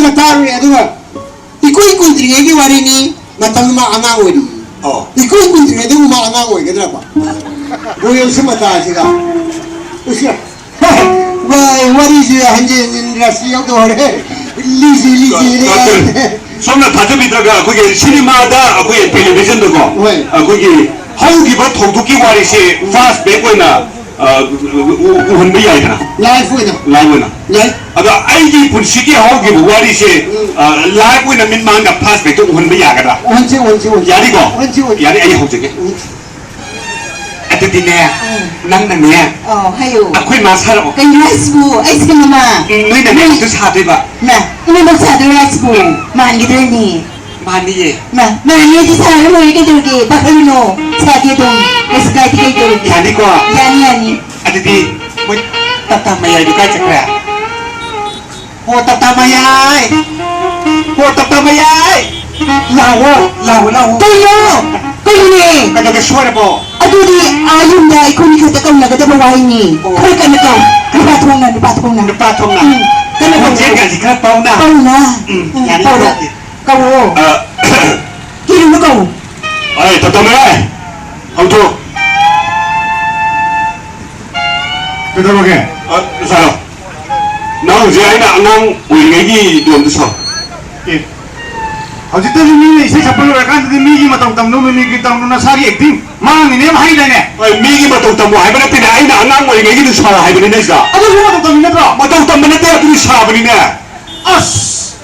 mataru aduga ikoi kuntringe gi warini matang ma anang wari ikoi kuntringe de ma anang wari gedra ba goyo semata siga usia wai wari ji hanje industry yak do re lisi re somna 다저비다가 거기 시네마다 거기 텔레비전도 거 거기 하우기바 통도기 와리시 파스 백고이나 우헌비 야이나 라이프이나 아다 아이기 분식이 하우기 와리시 라이프이나 민망가 파스 백도 우헌비 야가다 원치 야리고 야리 아이 호적게 아뜨디네 낭낭네 하요 아쿠이 마사로 라이스부 아이스크림마 너희네 그 사대봐 나 이거 먹사도 라이스부 만기들니 많이 많이 지사를 모이게 들기 바카리노 사기동 에스카이티 게이도르기 야리고 야니 아뜨디 뭐 따따마야 이거 가져가 따따마야 라오 그러네 가져가 쉬어라고 아두디 아윤다 이코니 그때 까우나가 와이니 그러니까 누가 통나 그러니까 언제까지 가 빠우나 야리 까우 기름도 까우 아이 따따마야 아무튼 그다음에 사람 나 어제 아이나 안랑 우리에게 좀 서. 어쨌든 미미 세 잡으러 가는데 미기 마땅담 노미 미기 땅노나 사기 액팅 망이 내 많이 되네. 미기 마땅담 뭐 하이버네 때문에 아이나 안랑 우리에게 서 하이버네 내가. 아주 마땅담 있나봐. 마땅담 맨날 때야 둘이 사버리네. 아스.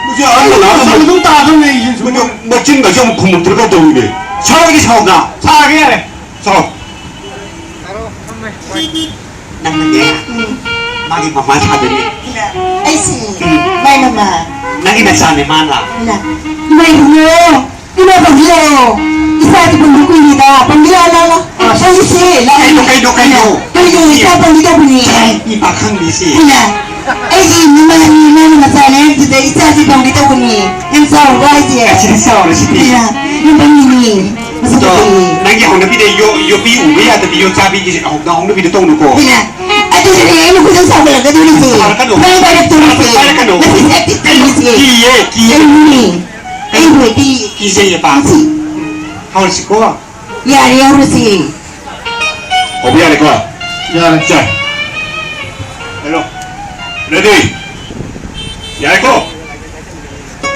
무지 안나 좀 따졌네 이제 좀. 멋진 거 좀 구멍 들어갔다 우리. 사기 사오나. 사기 해래. 사. 낭낭이야. 마기 마마 사더니. 아이씨 마이너마 나기 몇 살에 많아. 마이너마 이거 방기요 이사지 방기입니다 방기라라 아이씨 그리고 이사 방기다 보니 이 박한 미시. 아이씨 니마니 마사네 그때 이사지 방기다 보니 인사오 가이지 같이 싸우는 시비. 이방이니 무슨 나기 홍나 비데 요 비 우베야 데 비요 자비 기 홍나 비데 똥 놓고. 아저씨 이거 그저 사고라 그들이지 나이바를 돌리지 기예 아이고 이 기세에 빠지 하울 씻고 야리 하우르시 어비야 될 거야 자 헬로 레디 야이코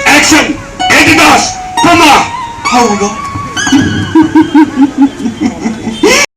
액션 에디다스 포마 하울로